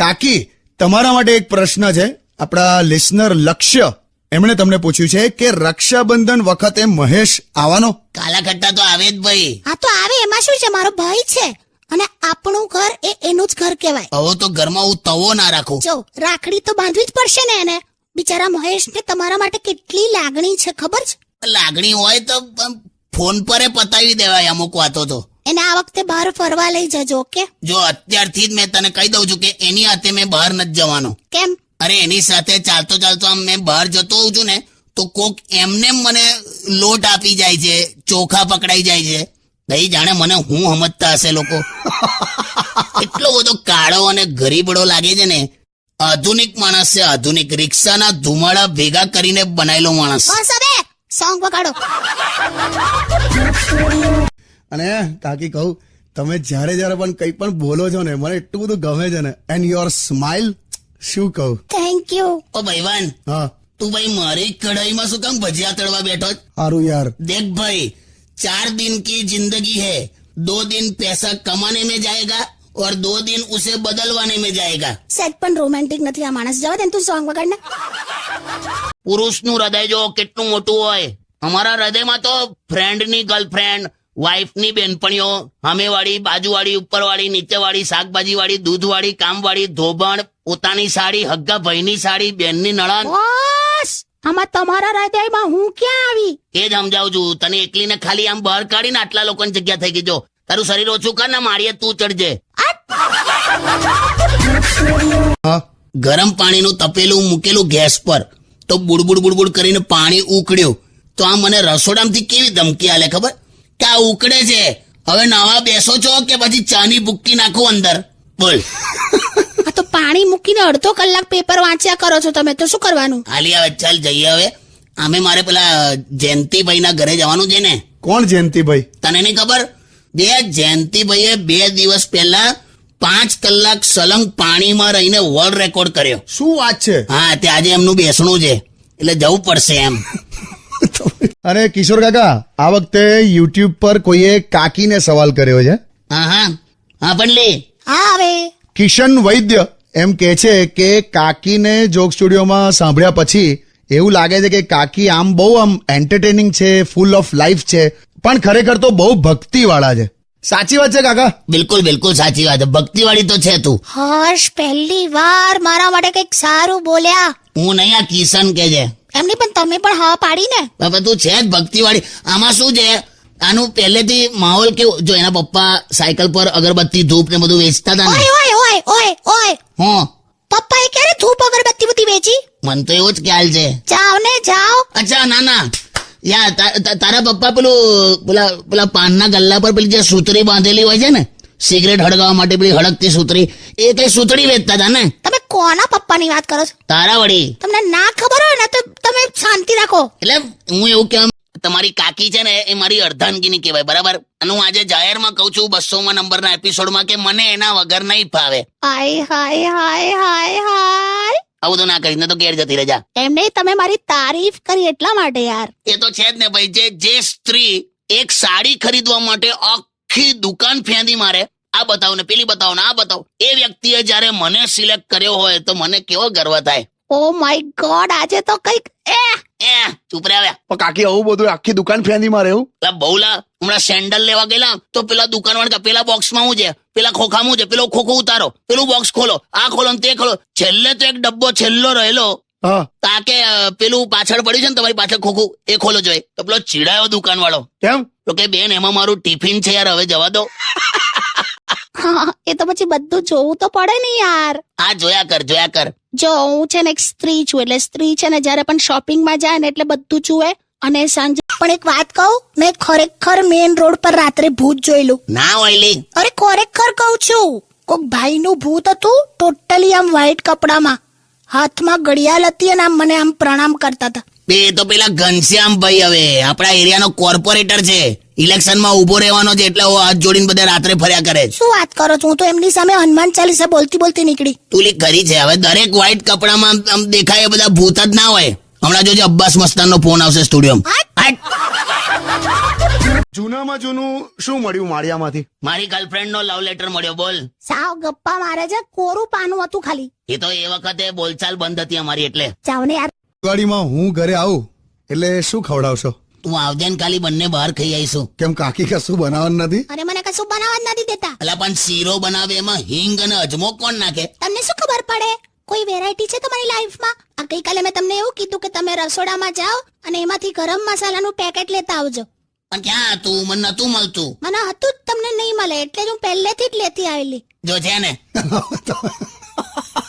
કાકી, તમારા માટે એક પ્રશ્ન છે. આપણા લિસનર લક્ષ્ય એમણે તમને પૂછ્યું છે કે રક્ષાબંધન વખતે મહેશ આવવાનો? કાલા ખટ્ટા તો આવે જ ભાઈ. હા તો આવે, એમાં શું છે, મારો ભાઈ છે અને આપણું ઘર એ એનું જ ઘર કહેવાય. હવે તો ઘરમાં હું તવો ના રાખું. જો રાખડી તો બાંધવી જ પડશે ને એને. બિચારા મહેશને તમારા માટે કેટલી લાગણી છે ખબર છે? લાગણી હોય તો ફોન પર પતાવી દેવાય અમુક વાતો તો. એને આ વખતે બહાર ફરવા લઈ જજો, ઓકે? જો અત્યારથી જ મેં તને કહી દઉં છું કે એની હાથે મેં બહાર નથી જવાનો. કેમ? અરે એની સાથે ચાલતો ચાલતો આમ મેં બહાર જતો હોઉં છું ને તો કોક એમને મને લોટ આપી જાય છે, ચોખા પકડાઈ જાય છે. નહીં જાણે મને હું સમજતા હશે લોકો. એટલો બધો કાળો અને ગરીબડો લાગે છે ને. આધુનિક માણસ છે, આધુનિક. રિક્ષાના ધુમાડા ભેગા કરીને બનાયેલો માણસ. બસ હવે સોંગ વગાડો. અને કાકી કહું, તમે જ્યારે જ્યારે પણ કંઈ પણ બોલો છો ને મને એટલું બધું ગમે છે ને. એન્ડ યોર સ્માઇલ, શું કહું. Thank you. ઓ ભાઈવાન, હા તું ભાઈ મારી કઢાઈમાં શું કામ ભજીયા તળવા બેઠો? સારું યાર. देख भाई, 4 दिन की जिंदगी है. 2 दिन पैसा कमाने में जाएगा और 2 दिन उसे बदलवाने में जाएगा. સેટ પણ રોમેન્ટિક નથી આ માણસ. જવા દે ને, તું સોંગ વગાડ ને. પુરુષનું હૃદય જો કેટલું મોટું હોય. અમારા હૃદયમાં તો ફ્રેન્ડની ગર્લફ્રેન્ડ, વાઈફની બેનપણીઓ, સામેવાળી, બાજુવાળી, ઉપરવાળી, નીચેવાળી, શાકભાજીવાળી, દૂધવાળી, કામવાળી, ધોબણ, પોતાની સાડી, હગ્ગા ભાઈની સાડી, બેનની નણંદ. બસ આમાં તમારા હૃદયમાં હું ક્યાં આવી? એ જ સમજાવું છું તને. એકલીને ખાલી આમ બહાર કાઢીને આટલા લોકોની જગ્યા થઈ ગઈ. જો તારું શરીર ઓછું કર ને, મારીએ તું ચડજે. હા ગરમ પાણીનું તપેલું મૂકેલું ગેસ પર, તો બુડબુડ બુડબુડ કરીને પાણી ઉકળ્યું. તો આ મને રસોડામાંથી કેવી ધમકી આલે ખબર કે આ ઉકળે છે, હવે નાવા બેસો છો કે પછી ચાની ભૂક્કી નાખો અંદર? બોલ. આ તો પાણી મૂકીને અડધો કલાક પેપર વાંચ્યા કરો છો તમે, તો શું કરવાનું? હાલી આવે, ચાલ જઈએ હવે. આમે મારે પેલા જયંતિભાઈ ના ઘરે જવાનું છે ને. કોણ જયંતિભાઈ? તને નહીં ખબર? બે જયંતિભાઈએ 2 દિવસ પહેલા 5 કલાક સલંગ પાણીમાં રહીને વર્લ્ડ રેકોર્ડ કર્યો. શું વાત છે? હા, તે આજે એમનું બેસણું છે એટલે જવું પડશે એમ. અરે કિશોર કાકા, આ વખતે યુટ્યુબ પર કોઈએ કાકીને સવાલ કર્યો છે. હા હા હા, પણ લે. હા હવે કિશન વૈદ્ય એમ કે છે કે કાકીને જોક સ્ટુડિયોમાં સાંભળ્યા પછી એવું લાગે છે કે કાકી આમ બહુ આમ એન્ટરટેનિંગ છે, ફૂલ ઓફ લાઈફ છે, પણ ખરેખર તો બહુ ભક્તિવાળા છે. સાચી વાત છે કાકા? બિલકુલ બિલકુલ સાચી વાત. ભક્તિવાળી તો છે તું. હર્ષ પહેલી વાર મારા માટે કઈક સારું બોલ્યા. હું નહીં, આ કિશન કે છે. એમની પણ તમે પણ હા પાડી ને. બાપા તું છે જ ભક્તિવાળી. આમાં શું છે, આનું પહેલેથી માહોલ કેવું. જો એના પપ્પા સાયકલ પર અગરબત્તી, ધૂપ ને બધું વેચતા હતા ને. ઓય ઓય ઓય ઓય ઓય, હા, પપ્પાએ ક્યારે ધૂપ અગરબત્તી બધી વેચી? મને તો એવો જ ખ્યાલ છે. જાઓ ને જાઓ. અચ્છા, ના ના યા તારા પપ્પા પેલા પાનના ગલ્લા પર પેલી જે સૂતરી બાંધેલી હોય છે ને, સિગરેટ હળગાવવા માટે પેલી હળગતી સૂતરી, એ કઈ સૂતરી વેચતા હતા ને? તમે કોના પપ્પાની વાત કરો છો? તારા વળી. તમને ના ખબર હોય ને તો તમે શાંતિ રાખો. એટલે હું એવું કહેવા, તમારી કાકી છે ને એ મારી અર્ધાંગીની કહેવાય, બરાબર? અને હું આજે જાહેરમાં કહું છું 200મા નંબરના એપિસોડમાં કે મને એના વગર નહીં ફાવે. હાય હાય હાય હાય હાય. આવું તો ના કહીશ ને તો ઘેર જતી રહેજા. એમને તમે મારી તારીફ કરી એટલા માટે યાર. એ તો છે જ ને ભાઈ. જે સ્ત્રી એક સાડી ખરીદવા માટે આખી દુકાન ફેંદી મારે, આ બતાવો ને પેલી બતાવો ને આ બતાવો, એ વ્યક્તિએ જયારે મને સિલેક્ટ કર્યો હોય તો મને કેવો ગર્વ થાય. ઓ માય ગોડ, આજે તો કઈક ચૂપ રે આવ્યા. પણ કાકી આવું બધું આખી દુકાન ફેંદી મારે એવું? પેલા બહુલા હમણાં સેન્ડલ લેવા ગયેલા તો પેલા દુકાનવાળા પેલા બોક્સમાં હું છે, પેલા ખોખામાં છે, પેલો ખોખો ઉતારો, પેલું બોક્સ ખોલો, આ ખોલો ને તે ખોલો. છેલ્લે તો એક ડબ્બો છેલ્લો રહેલો, હા, તાકે પેલું પાછળ પડ્યું છે ને તમારી પાછળ ખોખું, એ ખોલો જોઈએ. તો પેલો ચીડાયો દુકાનવાળો. કેમ? તો કે બેન એમાં મારું ટિફિન છે યાર, હવે જવા દો. હા, એ તો પછી બધું જોવું તો પડે ને યાર. આ જોયા કર જોયા કર. જો હું છે ને એક સ્ત્રી છું, એટલે સ્ત્રી છે ને જયારે પણ શોપિંગમાં જાય ને એટલે બધું જુએ. અને સાંજે પણ એક વાત કહું, મેં ખરેખર મેઇન રોડ પર રાત્રે ભૂત જોયેલું. ના ઓયલી. અરે ખરેખર કહું છું, કોક ભાઈનું ભૂત હતું, ટોટલી આમ વ્હાઈટ કપડામાં, હાથમાં ઘડિયાળ હતી અને આમ મને આમ પ્રણામ કરતા હતા. બે તો પેલા ઘનશ્યામ ભાઈ હવે આપણા એરિયાનો કોર્પોરેટર છે, ઇલેક્શનમાં ઉભો રહેવાનો છે એટલે હાથ જોડીને બધા રાત્રે ફર્યા કરે છે. શું વાત કરો છો? હું તો એમની સામે હનુમાન ચાલીસા બોલતી બોલતી નીકળી. તુલી ખરી છે. હવે દરેક વ્હાઈટ કપડામાં આમ દેખાય એ બધા ભૂત જ ના હોય. હમણાં જોજે અબ્બાસ મસ્તાનનો ફોન આવશે સ્ટુડિયોમાં. જૂનામાં જૂનું શું મળ્યું માળિયામાંથી? મારી ગર્લફ્રેન્ડ નો લવ લેટર મળ્યો. બોલ. સાવ ગપ્પા મારે છે, કોરું પાનું હતું ખાલી. એ તો એ વખતે બોલચાલ બંધ હતી અમારી એટલે. જાવ ને યાર. દિવાળીમાં હું ઘરે આવું એટલે શું ખવડાવશો? તું આવજે ને ખાલી બંને બહાર ખાઈ આવીશું. કેમ કાકી કશું બનાવવાનું નથી? અને મને કશું બનાવવા જ નથી દેતા. અલા પણ શીરો બનાવે એમાં હિંગ અને અજમો કોણ નાખે? તમને શું ખબર પડે? કોઈ વેરાયટી છે તમારી લાઈફમાં? આ ગઈકાલે મેં તમને એવું કીધું કે તમે રસોડામાં જાઓ અને એમાંથી ગરમ મસાલાનું પેકેટ લેતા આવજો. પણ ક્યાં હતું? મને નતું મળતું. મને હતું જ, તમને નહીં મળે એટલે જ હું પહેલેથી જ લેતી આવેલી. જો છે ને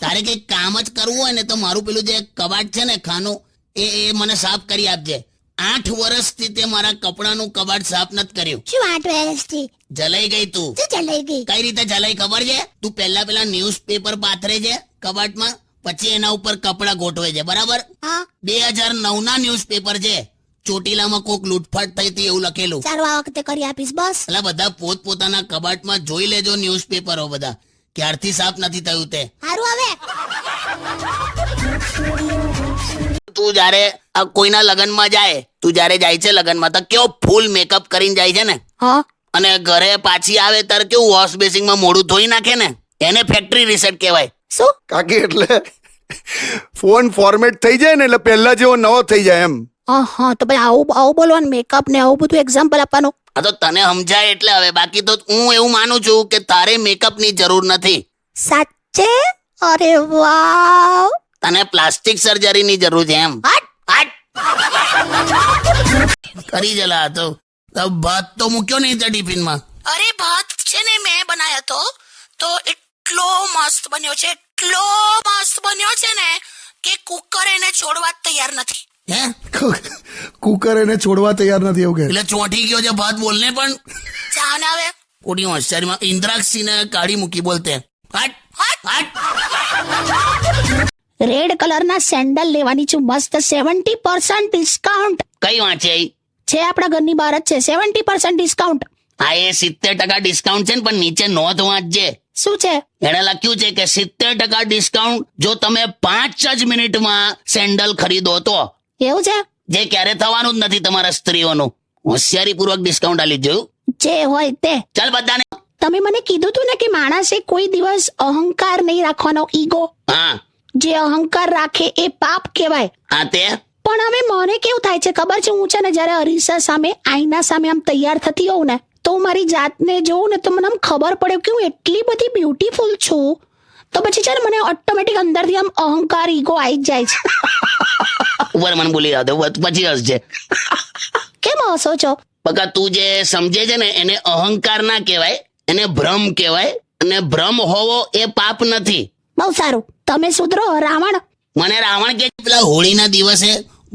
તારે કઈ કામ જ કરવું હોય ને તો મારું પેલું જે કબાટ છે ને ખાનું એ મને સાફ કરી આપજે. 8 વર્ષથી તે મારા કપડાનું કબાટ સાફ નથી કર્યું. શું 8 વર્ષથી? જલાઈ ગઈ તું. શું ચલાઈ ગઈ? કઈ રીતે જલાઈ ખબર છે? તું પેલા ન્યૂઝપેપર પાથરે છે કબાટમાં, પછી એના ઉપર કપડા ગોઠવે છે, બરાબર? હા. 2009 ના ન્યૂઝપેપર છે. ચોટીલામાં કોક લૂંટફાટ થઈ હતી એવું લખેલું. સારું, આ વખતે કરી આપીશ બસ. એટલે બધા પોતપોતાના કબાટમાં જોઈ લેજો ન્યૂઝપેપરો બધા ક્યારથી સાફ નથી થયું તે. સારું હવે. તું જયારે કોઈના લગ્નમાં જાય, તું જયારે જાય છે લગ્નમાં તો કેવો ફૂલ મેકઅપ કરીને જાય છે ને, હા. અને ઘરે પાછી આવે ત્યારે કેવું વોશ બેસિંગમાં મોઢું ધોઈ નાખે ને, એને ફેક્ટરી રીસેટ કહેવાય. શું? કાકી એટલે ફોન ફોર્મેટ થઈ જાય ને એટલે પહેલા જેવો નવો થઈ જાય એમ. હા, તો ભાઈ આવું બોલવાનું, મેકઅપ ને આવું બધું એક્ઝામ્પલ આપવાનું. આ તો તને સમજાય એટલે હવે, બાકી તો હું એવું માનું છું કે તારે મેકઅપની જરૂર નથી. સાચે? અરે વાવ. તને પ્લાસ્ટિક સર્જરીની જરૂર છે એમ. હટ કરી જલા તો ભાત તો મૂક્યો નહીં ત્યાં ટિફિનમાં. અરે ભાત છે ને મેં બનાવ્યો તો એટલો મસ્ત બન્યો છે, એટલો મસ્ત બન્યો છે ને કે કુકર એને છોડવા જ તૈયાર નથી. હે કુકર એને છોડવા તૈયાર નથી એવું કે? એટલે ચોંટી ગયો છે ભાત બોલને પણ. જાને હવે. ખોટી હોશિયારીમાં ઇન્દ્રાક્ષીને કાઢી મૂકી બોલતે. હટ હટ. રેડ કલરના સેન્ડલ લેવાની છું, મસ્ત 70% ડિસ્કાઉન્ટ કઈ વાંચે છે. આપણા ઘરની બહાર જ છે 70% ડિસ્કાઉન્ટ. આ એ 70% ડિસ્કાઉન્ટ છે ને, પણ નીચે નોંધ વાંચજે. શું છે? એને લખ્યું છે કે 70% ડિસ્કાઉન્ટ જો તમે 5 જ મિનિટમાં સેન્ડલ ખરીદો તો. એવું છે? જે ક્યારે થવાનું જ નથી તમારા સ્ત્રીઓનું. હોશિયારીપૂર્વક ડિસ્કાઉન્ટ આલી જોયું. જે હોય તે. ચાલ બધાને. તમે મને કીધું તું ને કે માણસે કોઈ દિવસ અહંકાર નહીં રાખવાનો, ઈગો. હા. જે અહંકાર રાખે એ પાપ કહેવાય. આ તે પણ હવે મને કેવું થાય છે ખબર છે? હું છે ને જયારે અરીસા સામે, આઈના સામે આમ તૈયાર થતી હોઉં ને તો મારી જાતને જોઉં ને તો મને આમ ખબર પડે કે હું એટલી બધી બ્યુટીફુલ છું. તો પછી છે ને મને ઓટોમેટિક અંદરથી આમ અહંકાર, ઈગો આવી જ જાય છે. ઉપર મને બોલી જાવ પછી હસજે. કેમ હસો છો? બકા તું જે સમજે છે ને એને અહંકાર ના કહેવાય, એને ભ્રમ કહેવાય. અને ભ્રમ હોવો એ પાપ નથી. બહુ સારું, તમે સુધરો. રાવણ મને રાવણ કે પેલા હોળીના દિવસે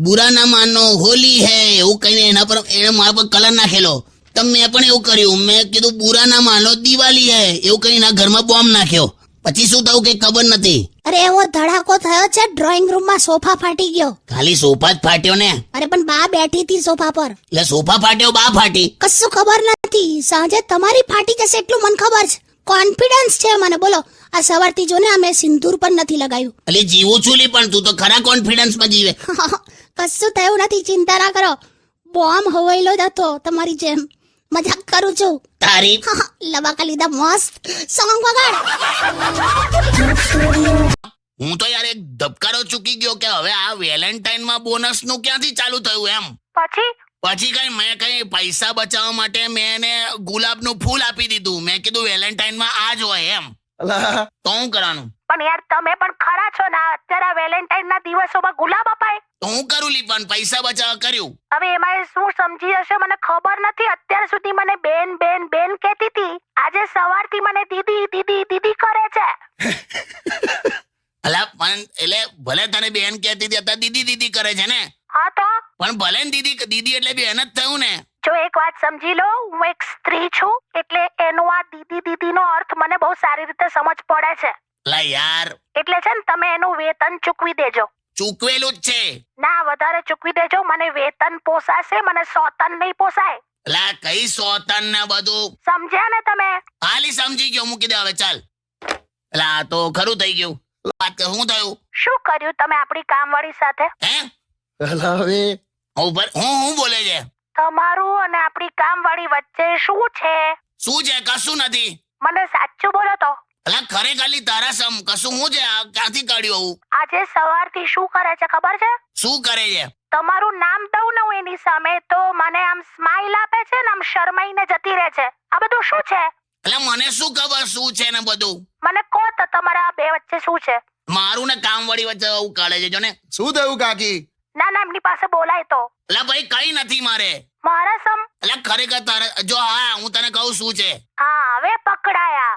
બુરા ના માનો હોલી હે એવું કહીને એના પર એને મારા પર કલર નાખેલો. તો મેં પણ એવું કર્યું, મેં કીધું બુરા ના માનો દિવાળી હે એવું કહીને એના ઘરમાં બોમ્બ નાખ્યો. પછી શું થયું કઈ ખબર નથી. અરે એવો ધડાકો થયો છે, ડ્રોઈંગ રૂમમાં સોફા ફાટી ગયો. ખાલી સોફા જ ફાટ્યો ને? અરે પણ બા બેઠી હતી સોફા પર. એટલે સોફા ફાટ્યો, બા ફાટી? કશું ખબર નથી. સાંજે તમારી ફાટી જશે એટલું મને ખબર છે. કોન્ફિડન્સ છે મને. બોલો, આ સવારથી જો ને અમે સિંદૂર પણ નથી લગાવ્યું. એટલે જીવું છું લી, પણ તું તો ખરા કોન્ફિડન્સમાં જીવે. કશું થયું નથી, ચિંતા ના કરો. બોમ્બ હવાયેલો જ હતો તમારી જેમ. મજાક કરું છું. તારી લબાકા લીધા મસ્ત. સોંગ વગાડ. હું તો યાર એક ધબકારો ચૂકી ગયો કે હવે આ વેલેન્ટાઇનમાં બોનસ નું ક્યાંથી ચાલુ થયું એમ. પછી મેં કઈ પૈસા બચાવવા માટે મેં એને ગુલાબનું ફૂલ આપી દીધું. મેં કીધું વેલેન્ટાઇનમાં આ જ હોય એમ. તો હું કરવાનું? પણ યાર તમે પણ ખરા છો ને, અત્યારે વેલેન્ટાઇન ના દિવસોમાં ગુલાબ અપાય. તો હું કરું લી, પણ પૈસા બચાવવા કર્યું. હવે એમાં શું સમજી હશે મને ખબર નથી. અત્યાર સુધી મને બેન બેન બેન કહેતી હતી, આજે સવારથી મને દીદી દીદી દીદી કરે છે. અલા પણ એટલે ભલે તને બેન કહેતી હતી, અત્યારે દીદી દીદી કરે છે ને? હા તો પણ ભલે ને દીદી દીદી એટલે બેન જ થયું ને. જો એક વાત સમજી લો, હું એક સ્ત્રી છું એટલે એનો આ દીદી દીદી નો અર્થ મને બહુ સારી રીતે સમજ પડે છે. લા યાર, એટલે છે ને તમે એનું વેતન ચૂકવી દેજો. ચૂકવેલું જ છે. ના, વધારે ચૂકવી દેજો. મને વેતન પોસાશે, મને સોતન નહીં પોસાય. લા કઈ સોતન ને બધું સમજ્યા ને તમે? હાલી સમજી ગયો, મૂકી દે હવે ચાલ. લા તો ખરું થઈ ગયું. વાત શું થયું? શું કર્યું તમે આપણી કામવાળી સાથે? હે હવે હું બોલે છે? તમારું અને આપણી કામવાળી વચ્ચે શું છે? શું છે? કશું નથી. મને સાચું બોલો તો. અલા ખરેખર તારા સમ કશું હું છે? આ ક્યાંથી કાઢ્યું આવું? આજે સવારથી શું કરે છે ખબર છે? શું કરે છે? તમારું નામ દઉં ને હું એની સામે તો મને આમ સ્માઈલ આપે છે ને આમ શરમાઈને જતી રહે છે. આ બધું શું છે? એટલે મને શું ખબર શું છે ને બધું? મને કહો તો તમારા આ બે વચ્ચે શું છે? મારું ને કામવાળી વચ્ચે આવું કાઢે છે જો ને. શું થયું કાકી? ના ના એમની પાસે બોલાય તો. એટલે ભાઈ કઈ નથી મારે. મારા સમ. એટલે ખરેખર તારે જો હા હું તને કહું શું છે. હા હવે પકડાયા.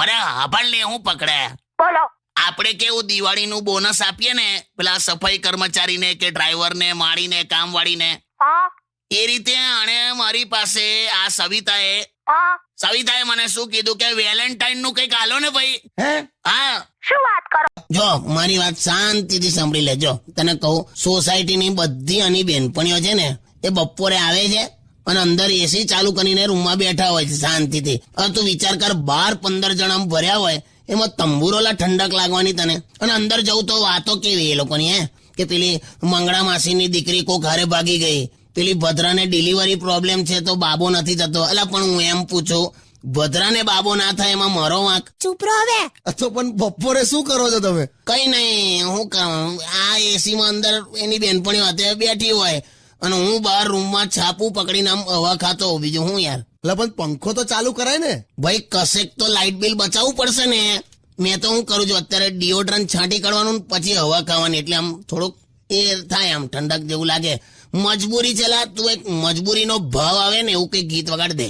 અરે હાભળ લે હું પકડાયા. બોલો. આપણે કેવું દિવાળીનું બોનસ આપીએ ને પેલા સફાઈ કર્મચારીને કે ડ્રાઈવરને માળીને કામવાળીને હા એ રીતે આણે મારી પાસે આ સવિતાએ મને શું કીધું કે વેલેન્ટાઇન નું કઈક આલો ને ભાઈ. હા શું વાત કરો? જો મારી વાત શાંતિથી સાંભળી લેજો. તને કહું સોસાયટીની બધી આની બેનપણીઓ છે ને એ બપોરે આવે છે અને અંદર એસી ચાલુ કરીને રૂમમાં બેઠા હોય છે શાંતિથી. હવે તું વિચાર કર 12-15 જણ આમ ભર્યા હોય એમાં તંબુરોલા ઠંડક લાગવાની તને. અને અંદર જવું તો વાતો કેવી એ લોકોની કે પેલી મંગળા માસીની દીકરી કોક હારે ભાગી ગઈ, પેલી ભદ્રાને ડિલિવરી પ્રોબ્લેમ છે તો બાબો નથી થતો. એટલે પણ હું એમ પૂછું ભદ્રાને બાબો ના થાય એમાં મારો વાંક? ચૂપ રહો હવે. તો પણ બપોરે શું કરો છો તમે? કઈ નહીં હું આ એસી માં અંદર એની બેનપણીઓ હાથે બેઠી હોય અને હું બહાર રૂમમાં છાપું પકડીને આમ હવા ખાતો હોઉં. બીજું હું યાર. એટલે પણ પંખો તો ચાલુ કરાય ને. ભાઈ કશેક તો લાઇટ બિલ બચાવવું પડશે ને. મેં તો હું કરું છું અત્યારે ડિઓડ્રન્ટ છાંટી કાઢવાનું પછી હવા ખાવાની એટલે આમ થોડુંક એ થાય આમ ઠંડક જેવું લાગે. મજબૂરી છે લા. તું એક મજબૂરીનો ભાવ આવે ને એવું કઈ ગીત વગાડ દે.